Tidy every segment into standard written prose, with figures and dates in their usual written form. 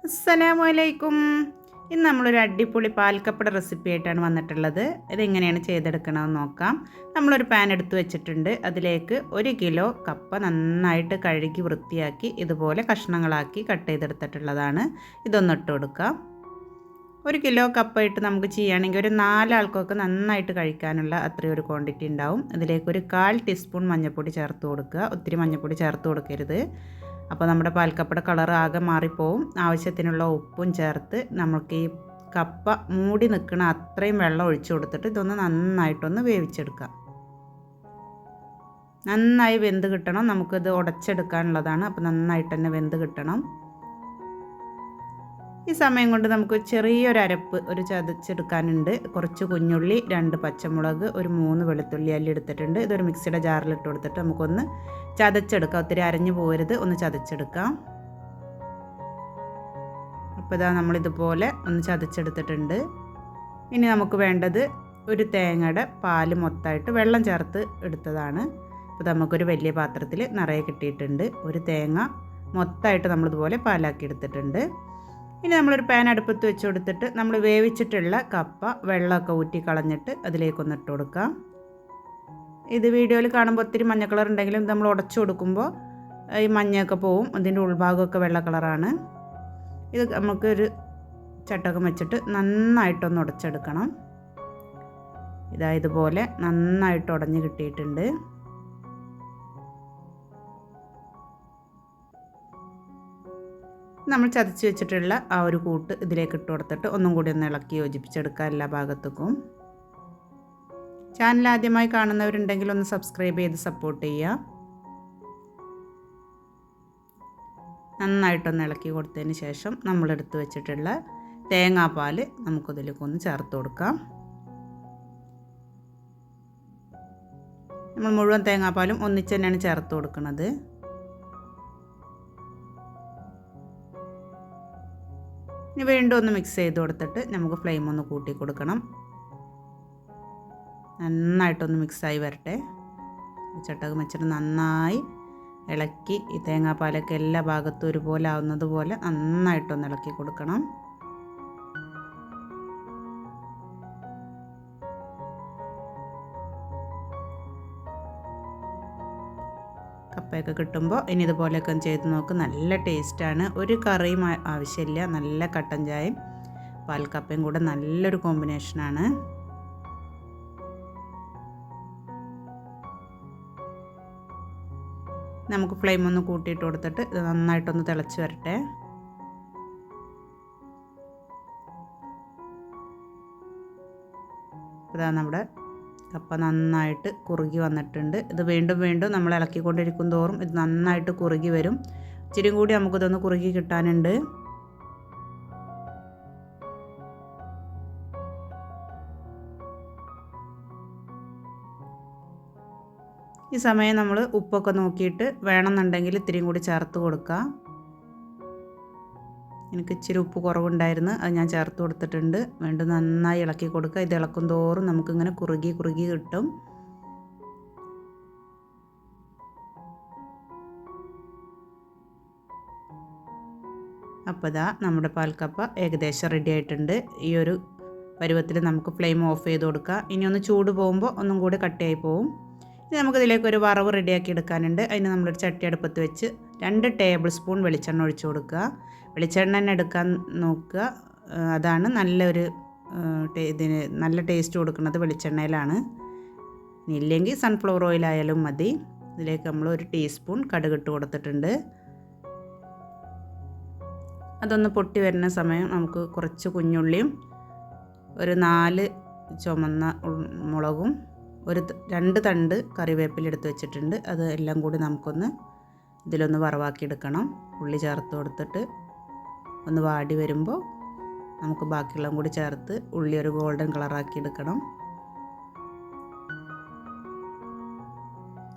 അസ്സലാമലൈക്കും. ഇന്ന് നമ്മളൊരു അടിപൊളി പാൽക്കപ്പട റെസിപ്പി ആയിട്ടാണ് വന്നിട്ടുള്ളത്. ഇതെങ്ങനെയാണ് ചെയ്തെടുക്കണമെന്ന് നോക്കാം. നമ്മളൊരു പാൻ എടുത്ത് വെച്ചിട്ടുണ്ട്. അതിലേക്ക് 1 കിലോ കപ്പ നന്നായിട്ട് കഴുകി വൃത്തിയാക്കി ഇതുപോലെ കഷ്ണങ്ങളാക്കി കട്ട് ചെയ്തെടുത്തിട്ടുള്ളതാണ്. ഇതൊന്ന് ഇട്ട് കൊടുക്കാം. 1 കിലോ കപ്പ ഇട്ട് നമുക്ക് ചെയ്യുകയാണെങ്കിൽ ഒരു 4 ആൾക്കൊക്കെ നന്നായിട്ട് കഴിക്കാനുള്ള അത്രയും ഒരു ക്വാണ്ടിറ്റി ഉണ്ടാവും. അതിലേക്ക് ഒരു 1/4 ടീസ്പൂൺ മഞ്ഞൾപ്പൊടി ചേർത്ത് കൊടുക്കുക. ഒത്തിരി മഞ്ഞൾപ്പൊടി ചേർത്ത് കൊടുക്കരുത്. അപ്പോൾ നമ്മുടെ പാൽക്കപ്പയുടെ കളർ ആകെ മാറിപ്പോവും. ആവശ്യത്തിനുള്ള ഉപ്പും ചേർത്ത് നമുക്ക് ഈ കപ്പ മൂടി നിൽക്കുന്ന അത്രയും വെള്ളം ഒഴിച്ചു കൊടുത്തിട്ട് ഇതൊന്ന് നന്നായിട്ടൊന്ന് വേവിച്ചെടുക്കാം. നന്നായി വെന്ത് കിട്ടണം. നമുക്കിത് ഉടച്ചെടുക്കാനുള്ളതാണ്. അപ്പോൾ നന്നായിട്ട് തന്നെ വെന്ത് കിട്ടണം. ഈ സമയം കൊണ്ട് നമുക്ക് ചെറിയൊരു അരപ്പ് ഒരു ചതച്ചെടുക്കാനുണ്ട്. കുറച്ച് കുഞ്ഞുള്ളി, 2 പച്ചമുളക്, ഒരു 3 വെളുത്തുള്ളി അല്ലി എടുത്തിട്ടുണ്ട്. ഇതൊരു മിക്സിയുടെ ജാറിലിട്ട് കൊടുത്തിട്ട് നമുക്കൊന്ന് ചതച്ചെടുക്കാം. ഒത്തിരി അരഞ്ഞു പോകരുത്, ഒന്ന് ചതച്ചെടുക്കാം. അപ്പോൾ ഇതാ നമ്മളിതുപോലെ ഒന്ന് ചതച്ചെടുത്തിട്ടുണ്ട്. ഇനി നമുക്ക് വേണ്ടത് ഒരു തേങ്ങയുടെ പാല് മൊത്തമായിട്ട് വെള്ളം ചേർത്ത് എടുത്തതാണ്. അപ്പോൾ നമുക്കൊരു വലിയ പാത്രത്തിൽ നിറയെ കിട്ടിയിട്ടുണ്ട്. ഒരു തേങ്ങ മൊത്തമായിട്ട് നമ്മളിതുപോലെ പാലാക്കി എടുത്തിട്ടുണ്ട്. ഇനി നമ്മളൊരു പാൻ അടുപ്പത്ത് വെച്ച് കൊടുത്തിട്ട് നമ്മൾ വേവിച്ചിട്ടുള്ള കപ്പ വെള്ളമൊക്കെ ഊറ്റി കളഞ്ഞിട്ട് അതിലേക്കൊന്ന് ഇട്ട് കൊടുക്കാം. ഇത് വീഡിയോയിൽ കാണുമ്പോൾ ഒത്തിരി മഞ്ഞ കളർ ഉണ്ടെങ്കിലും നമ്മൾ ഉടച്ചു കൊടുക്കുമ്പോൾ ഈ മഞ്ഞയൊക്കെ പോവും. അതിൻ്റെ ഉൾഭാഗമൊക്കെ വെള്ള കളറാണ്. ഇത് നമുക്കൊരു ചട്ടകം വെച്ചിട്ട് നന്നായിട്ടൊന്ന് ഉടച്ചെടുക്കണം. ഇതുപോലെ നന്നായിട്ട് ഉടഞ്ഞ് കിട്ടിയിട്ടുണ്ട്. നമ്മൾ ചതച്ച് വെച്ചിട്ടുള്ള ആ ഒരു കൂട്ട് ഇതിലേക്ക് ഇട്ട് കൊടുത്തിട്ട് ഒന്നും കൂടി ഒന്ന് ഇളക്കി യോജിപ്പിച്ചെടുക്കുക എല്ലാ ഭാഗത്തേക്കും. ചാനൽ ആദ്യമായി കാണുന്നവരുണ്ടെങ്കിൽ ഒന്ന് സബ്സ്ക്രൈബ് ചെയ്ത് സപ്പോർട്ട് ചെയ്യുക. നന്നായിട്ടൊന്ന് ഇളക്കി കൊടുത്തതിന് ശേഷം നമ്മളെടുത്ത് വെച്ചിട്ടുള്ള തേങ്ങാപ്പാൽ നമുക്കതിലേക്കൊന്ന് ചേർത്ത് കൊടുക്കാം. നമ്മൾ മുഴുവൻ തേങ്ങാപ്പാലും ഒന്നിച്ച് തന്നെയാണ് ചേർത്ത് കൊടുക്കുന്നത്. ഇനി വീണ്ടും ഒന്ന് മിക്സ് ചെയ്ത് കൊടുത്തിട്ട് നമുക്ക് ഫ്ലെയിം ഒന്ന് കൂട്ടി കൊടുക്കണം. നന്നായിട്ടൊന്ന് മിക്സായി വരട്ടെ. ചട്ടകം വെച്ചിട്ട് നന്നായി ഇളക്കി ഈ തേങ്ങാപ്പാലൊക്കെ എല്ലാ ഭാഗത്തും ഒരുപോലെ ആവുന്നത് പോലെ നന്നായിട്ടൊന്ന് ഇളക്കി കൊടുക്കണം. കപ്പയൊക്കെ കിട്ടുമ്പോൾ ഇനി ഇതുപോലെയൊക്കെ ചെയ്ത് നോക്ക്. നല്ല ടേസ്റ്റാണ്. ഒരു കറിയും ആവശ്യമില്ല. നല്ല കട്ടൻ ചായയും പാൽക്കപ്പയും കൂടെ നല്ലൊരു കോമ്പിനേഷനാണ്. നമുക്ക് ഫ്ലെയിം ഒന്ന് കൂട്ടിയിട്ട് കൊടുത്തിട്ട് ഇത് നന്നായിട്ടൊന്ന് തിളച്ച് വരട്ടെ. ഇതാ നമ്മുടെ കപ്പ നന്നായിട്ട് കുറുകി വന്നിട്ടുണ്ട്. ഇത് വീണ്ടും വീണ്ടും നമ്മൾ ഇളക്കിക്കൊണ്ടിരിക്കും തോറും ഇത് നന്നായിട്ട് കുറുകി വരും. ഇച്ചിരി കൂടി നമുക്കിതൊന്ന് കുറുകി കിട്ടാനുണ്ട്. ഈ സമയം നമ്മൾ ഉപ്പൊക്കെ നോക്കിയിട്ട് വേണമെന്നുണ്ടെങ്കിൽ ഇത്തിരിയും കൂടി ചേർത്ത് കൊടുക്കുക. എനിക്ക് ഇച്ചിരി ഉപ്പ് കുറവുണ്ടായിരുന്നു, അത് ഞാൻ ചേർത്ത് കൊടുത്തിട്ടുണ്ട്. വീണ്ടും നന്നായി ഇളക്കി കൊടുക്കുക. ഇത് ഇളക്കും തോറും നമുക്കിങ്ങനെ കുറുകി കുറുകി കിട്ടും. അപ്പോൾ ഇതാ നമ്മുടെ പാൽക്കപ്പ ഏകദേശം റെഡി ആയിട്ടുണ്ട്. ഈ ഒരു പരുവത്തിൽ നമുക്ക് ഫ്ലെയിം ഓഫ് ചെയ്ത് കൊടുക്കുക. ഇനി ഒന്ന് ചൂട് പോകുമ്പോൾ ഒന്നും കൂടി കട്ടിയായി പോവും. ഇനി നമുക്കിതിലേക്ക് ഒരു വറവ് റെഡിയാക്കി എടുക്കാനുണ്ട്. അതിന് നമ്മളൊരു ചട്ടി അടുപ്പത്ത് വെച്ച് 2 ടേബിൾ സ്പൂൺ വെളിച്ചെണ്ണ ഒഴിച്ച് കൊടുക്കുക. വെളിച്ചെണ്ണ തന്നെ എടുക്കാൻ നോക്കുക. അതാണ് നല്ലൊരു ഇതിന് നല്ല ടേസ്റ്റ് കൊടുക്കുന്നത് വെളിച്ചെണ്ണയിലാണ്. ഇല്ലെങ്കിൽ സൺഫ്ലവർ ഓയിലായാലും മതി. ഇതിലേക്ക് നമ്മൾ 1 ടീസ്പൂൺ കടുകിട്ട് കൊടുത്തിട്ടുണ്ട്. അതൊന്ന് പൊട്ടി വരുന്ന സമയം നമുക്ക് കുറച്ച് കുഞ്ഞുള്ളിയും ഒരു 4 ചുമന്ന മുളകും 2 തണ്ട് കറിവേപ്പില എടുത്ത് വെച്ചിട്ടുണ്ട്. അത് എല്ലാം കൂടി നമുക്കൊന്ന് ഇതിലൊന്ന് വറവാക്കിയെടുക്കണം. ഉള്ളി ചേർത്ത് കൊടുത്തിട്ട് ഒന്ന് വാടി വരുമ്പോൾ നമുക്ക് ബാക്കിയുള്ളതും കൂടി ചേർത്ത് ഉള്ളി ഒരു ഗോൾഡൻ കളറാക്കി എടുക്കണം.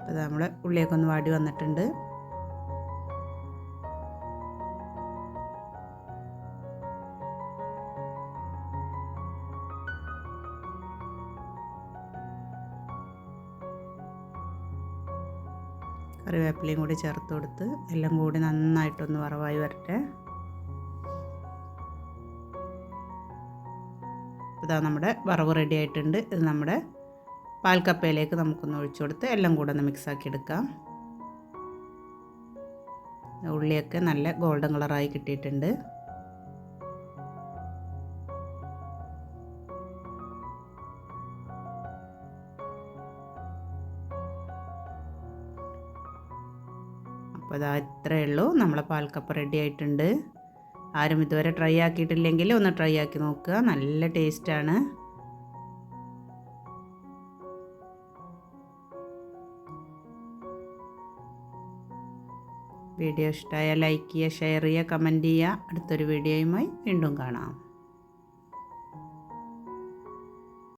അത് നമ്മുടെ ഉള്ളിയൊക്കെ ഒന്ന് വാടി വന്നിട്ടുണ്ട്. കറിവേപ്പിലയും കൂടി ചേർത്ത് കൊടുത്ത് എല്ലാം കൂടി നന്നായിട്ടൊന്ന് വറവായി വരട്ടെ. ഇതാ നമ്മുടെ വറവ് റെഡി ആയിട്ടുണ്ട്. ഇത് നമ്മുടെ പാൽക്കപ്പയിലേക്ക് നമുക്കൊന്ന് ഒഴിച്ചു കൊടുത്ത് എല്ലാം കൂടെ ഒന്ന് മിക്സാക്കി എടുക്കാം. ഉള്ളിയൊക്കെ നല്ല ഗോൾഡൻ കളറായി കിട്ടിയിട്ടുണ്ട്. അപ്പോൾ ഇതാ ഇത്രയേ ഉള്ളൂ, നമ്മളെ പാൽക്കപ്പ റെഡി ആയിട്ടുണ്ട്. ആരും ഇതുവരെ ട്രൈ ആക്കിയിട്ടില്ലെങ്കിൽ ഒന്ന് ട്രൈ ആക്കി നോക്കുക, നല്ല ടേസ്റ്റാണ്. വീഡിയോ ഇഷ്ടമായാൽ ലൈക്ക് ചെയ്യുക, ഷെയർ ചെയ്യുക, കമൻറ്റ് ചെയ്യുക. അടുത്തൊരു വീഡിയോയുമായി വീണ്ടും കാണാം.